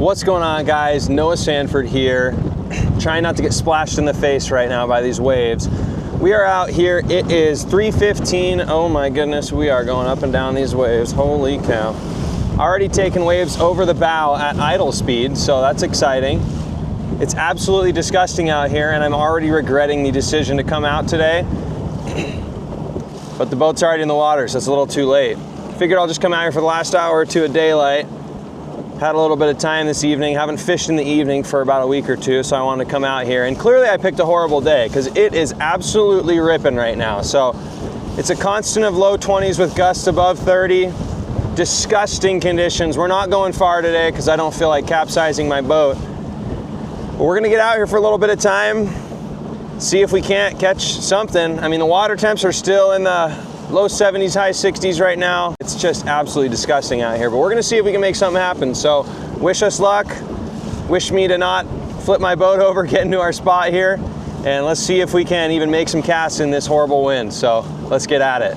What's going on, guys? Noah Sanford here, trying not to get splashed in the face right now by these waves. We are out here. It is 3:15. Oh my goodness, we are going up and down these waves. Holy cow. Already taking waves over the bow at idle speed, so that's exciting. It's absolutely disgusting out here, and I'm already regretting the decision to come out today. But the boat's already in the water, so it's a little too late. Figured I'll just come out here for the last hour or two of daylight. Had a little bit of time this evening. Haven't fished in the evening for about a week or two, so I wanted to come out here. And clearly I picked a horrible day because it is absolutely ripping right now. So it's a constant of low 20s with gusts above 30. Disgusting conditions. We're not going far today because I don't feel like capsizing my boat. But we're gonna get out here for a little bit of time, see if we can't catch something. I mean, the water temps are still in the low 70s, high 60s right now. It's just absolutely disgusting out here, but we're gonna see if we can make something happen. So wish us luck. Wish me to not flip my boat over, get into our spot here, and let's see if we can even make some casts in this horrible wind. So let's get at it.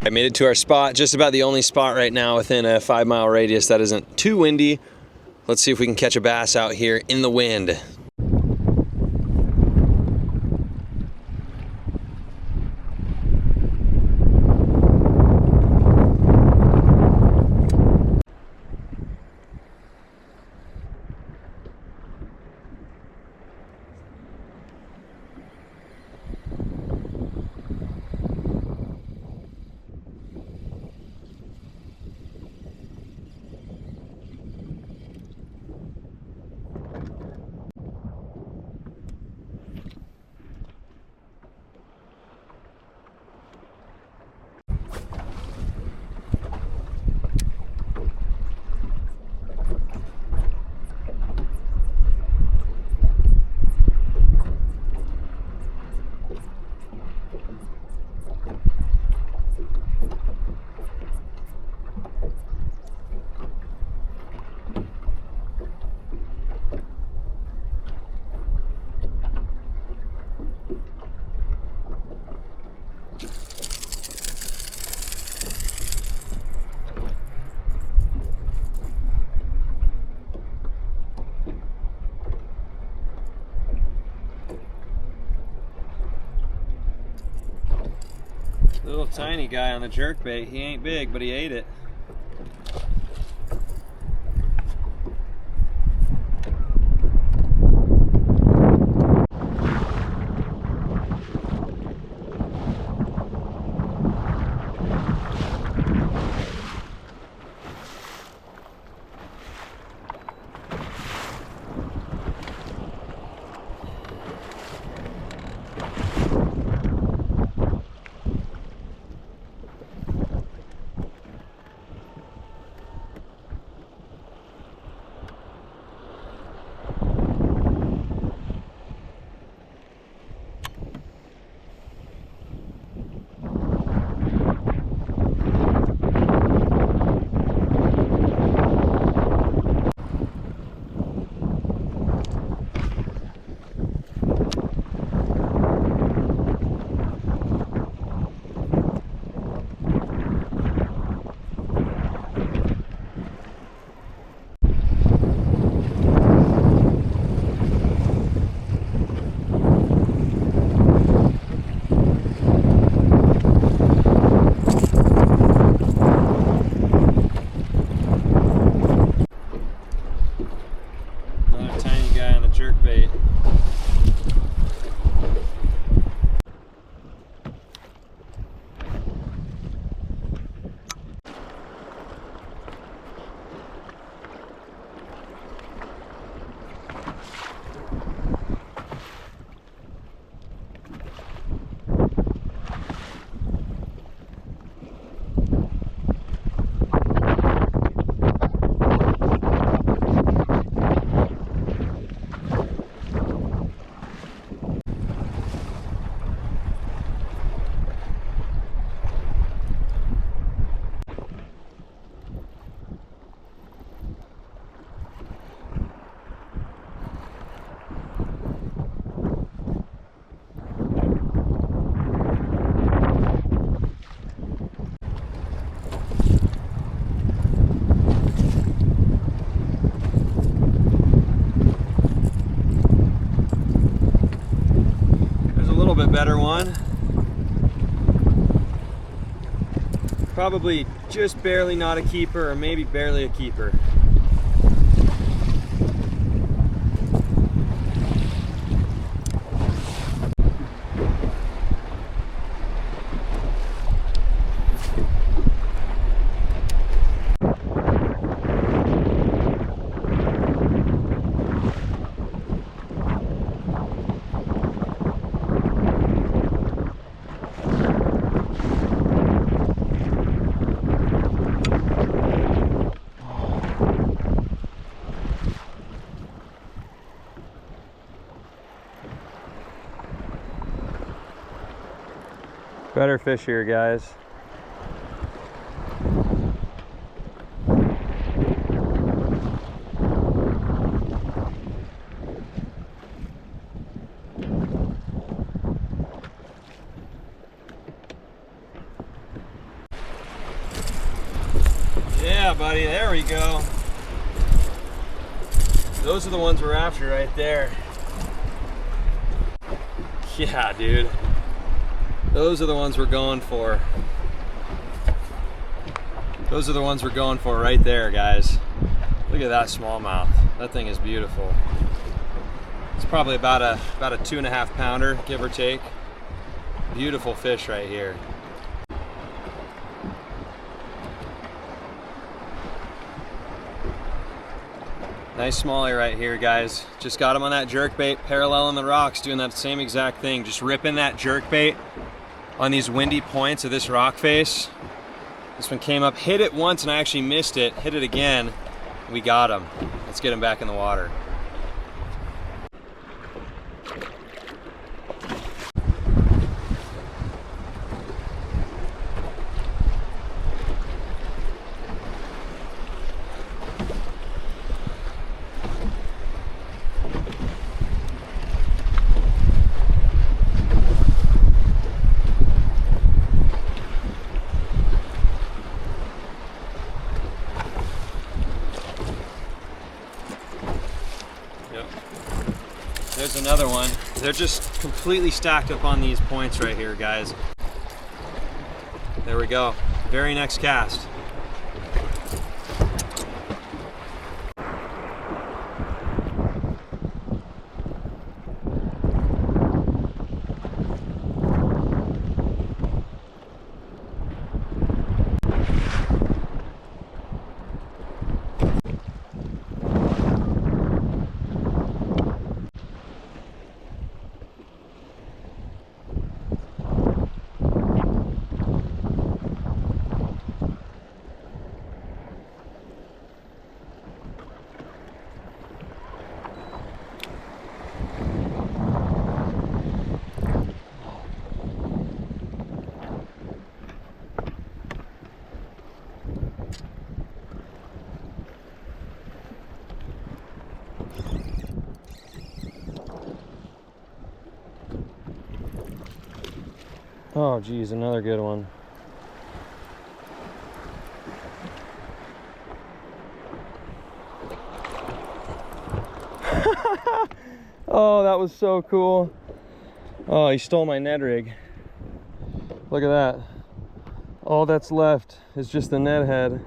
I made it to our spot, just about the only spot right now within a 5-mile radius that isn't too windy. Let's see if we can catch a bass out here in the wind. Little tiny guy on the jerkbait. He ain't big, but he ate it. better one. Probably just barely not a keeper, or maybe barely a keeper. Better fish here, guys. Yeah, buddy, there we go. Those are the ones we're after right there. Yeah, dude. Those are the ones we're going for. Those are the ones we're going for right there, guys. Look at that smallmouth. That thing is beautiful. It's probably about a 2.5 pounder, give or take. Beautiful fish right here. Nice smallie right here, guys. Just got him on that jerkbait, paralleling the rocks, doing that same exact thing. Just ripping that jerkbait on these windy points of this rock face. This one came up, hit it once, and I actually missed it. Hit it again. We got him. Let's get him back in the water. There's another one. They're just completely stacked up on these points right here, guys. There we go. Very next cast. Oh geez, another good one. Oh, that was so cool. Oh, he stole my Ned rig. Look at that. All that's left is just the Ned head.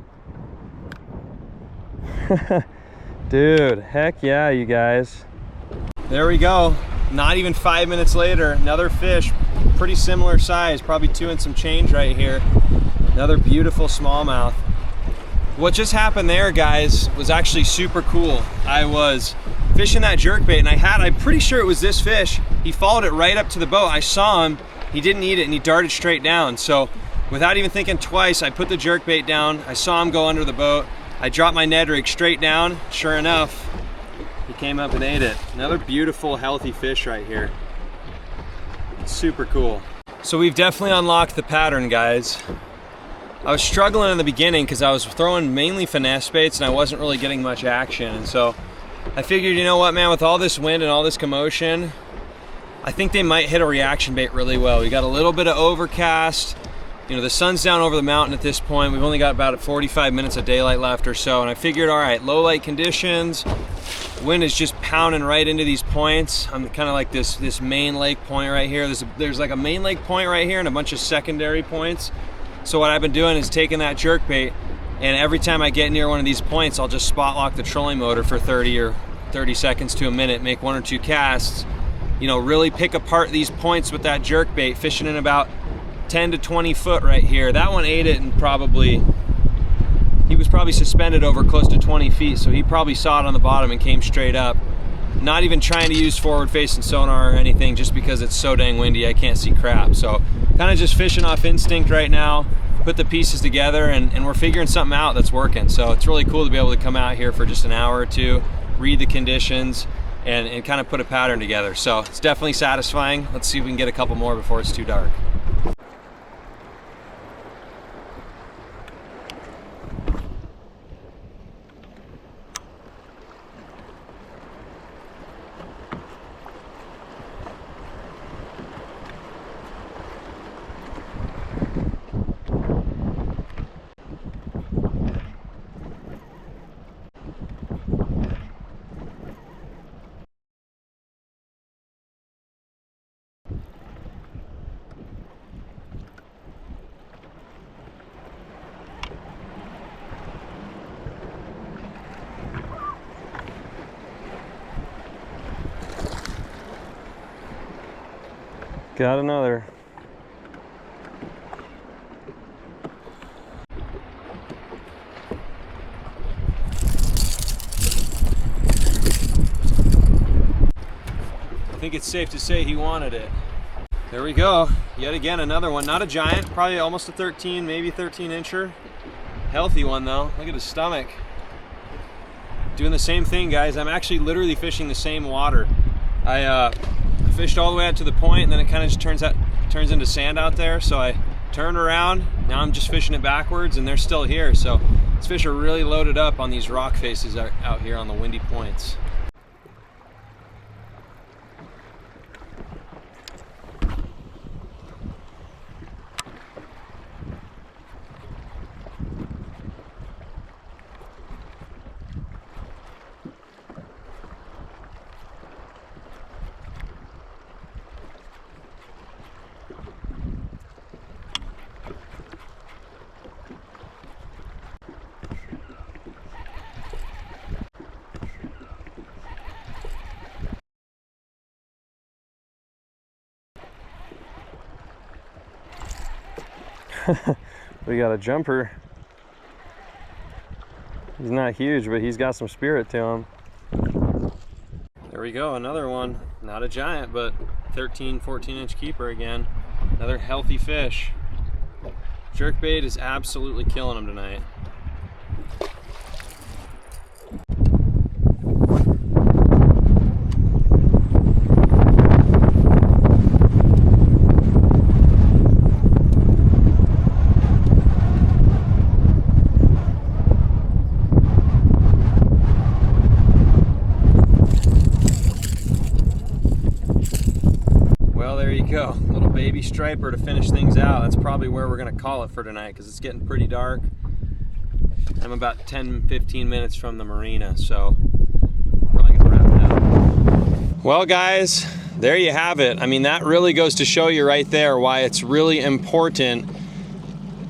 Dude, heck yeah, you guys. There we go. Not even 5 minutes later, another fish, pretty similar size, probably 2 and some change right here. Another beautiful smallmouth. What just happened there, guys, was actually super cool. I was fishing that jerkbait and I'm pretty sure it was this fish. He followed it right up to the boat. I saw him, he didn't eat it, and he darted straight down. So without even thinking twice, I put the jerkbait down. I saw him go under the boat. I dropped my Ned rig straight down. Sure enough, he came up and ate it. Another beautiful, healthy fish right here. Super cool. So we've definitely unlocked the pattern, guys. I was struggling in the beginning because I was throwing mainly finesse baits and I wasn't really getting much action. And so I figured, you know what, man, with all this wind and all this commotion, I think they might hit a reaction bait really well. We got a little bit of overcast. You know, the sun's down over the mountain at this point. We've only got about 45 minutes of daylight left or so. And I figured, all right, low light conditions, Wind is just pounding right into these points. I'm kind of like this main lake point right here. There's like a main lake point right here and a bunch of secondary points. So what I've been doing is taking that jerkbait, and every time I get near one of these points, I'll just spot lock the trolling motor for 30 seconds to a minute, make 1 or 2 casts, you know, really pick apart these points with that jerkbait, fishing in about 10 to 20 foot right here. That one ate it, and he was probably suspended over close to 20 feet, so he probably saw it on the bottom and came straight up. Not even trying to use forward facing sonar or anything, just because it's so dang windy I can't see crap. So kind of just fishing off instinct right now, put the pieces together, and we're figuring something out that's working. So it's really cool to be able to come out here for just an hour or two, read the conditions, and kind of put a pattern together. So it's definitely satisfying. Let's see if we can get a couple more before it's too dark. Got another. I think it's safe to say he wanted it. There we go. Yet again, another one. Not a giant, probably almost a 13, maybe 13 incher. Healthy one though. Look at his stomach. Doing the same thing, guys. I'm actually literally fishing the same water. I fished all the way out to the point, and then it kind of just turns into sand out there. So I turned around. Now I'm just fishing it backwards, and they're still here. So these fish are really loaded up on these rock faces out here on the windy points. We got a jumper. He's not huge, but he's got some spirit to him. There we go, another one. Not a giant, but 13, 14 inch keeper again. Another healthy fish. Jerkbait is absolutely killing him tonight. Go, little baby striper to finish things out. That's probably where we're gonna call it for tonight, because it's getting pretty dark. I'm about 10-15 minutes from the marina, so probably gonna wrap it up. Well guys, there you have it. I mean, that really goes to show you right there why it's really important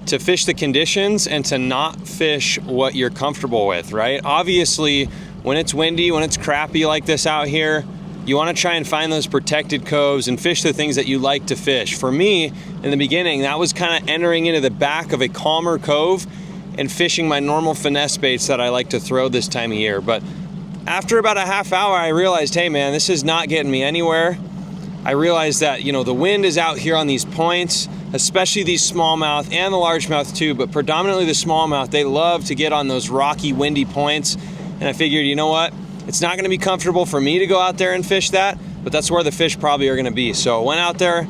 to fish the conditions and to not fish what you're comfortable with, right? Obviously, when it's windy, when it's crappy like this out here, you want to try and find those protected coves and fish the things that you like to fish. For me, in the beginning, that was kind of entering into the back of a calmer cove and fishing my normal finesse baits that I like to throw this time of year. But after about a half hour, I realized, hey man, this is not getting me anywhere. I realized that, you know, the wind is out here on these points, especially these smallmouth and the largemouth too, but predominantly the smallmouth. They love to get on those rocky, windy points. And I figured, you know what? It's not gonna be comfortable for me to go out there and fish that, but that's where the fish probably are gonna be. So I went out there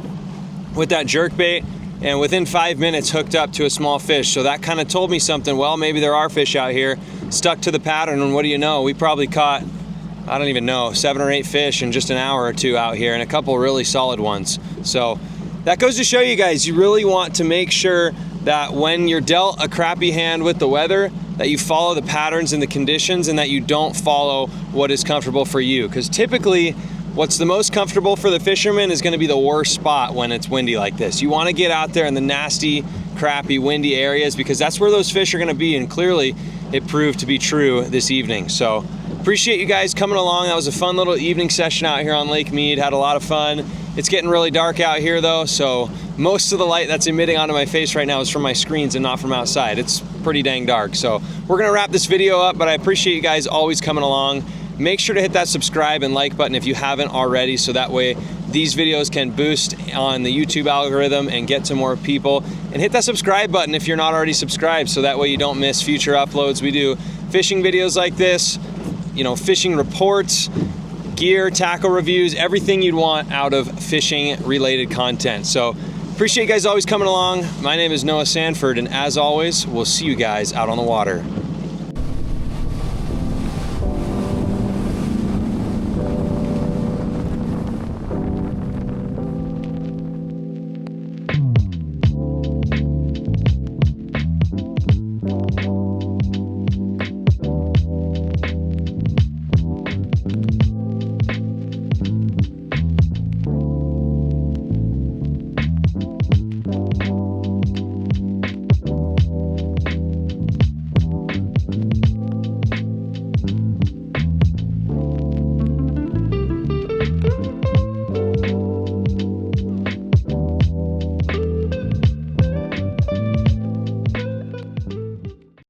with that jerkbait, and within 5 minutes hooked up to a small fish. So that kind of told me something. Well, maybe there are fish out here. Stuck to the pattern, and what do you know? We probably caught, I don't even know, 7 or 8 fish in just an hour or two out here, and a couple really solid ones. So that goes to show you guys, you really want to make sure that when you're dealt a crappy hand with the weather, that you follow the patterns and the conditions, and that you don't follow what is comfortable for you. Because typically, what's the most comfortable for the fisherman is gonna be the worst spot when it's windy like this. You wanna get out there in the nasty, crappy, windy areas, because that's where those fish are gonna be, and clearly it proved to be true this evening. So appreciate you guys coming along. That was a fun little evening session out here on Lake Mead. Had a lot of fun. It's getting really dark out here though, so most of the light that's emitting onto my face right now is from my screens and not from outside. It's pretty dang dark. So we're gonna wrap this video up, but I appreciate you guys always coming along. Make sure to hit that subscribe and like button if you haven't already, so that way these videos can boost on the YouTube algorithm and get to more people. And hit that subscribe button if you're not already subscribed, so that way you don't miss future uploads. We do fishing videos like this, you know, fishing reports, gear, tackle reviews, everything you'd want out of fishing related content. So appreciate you guys always coming along. My name is Noah Sanford, and as always, we'll see you guys out on the water.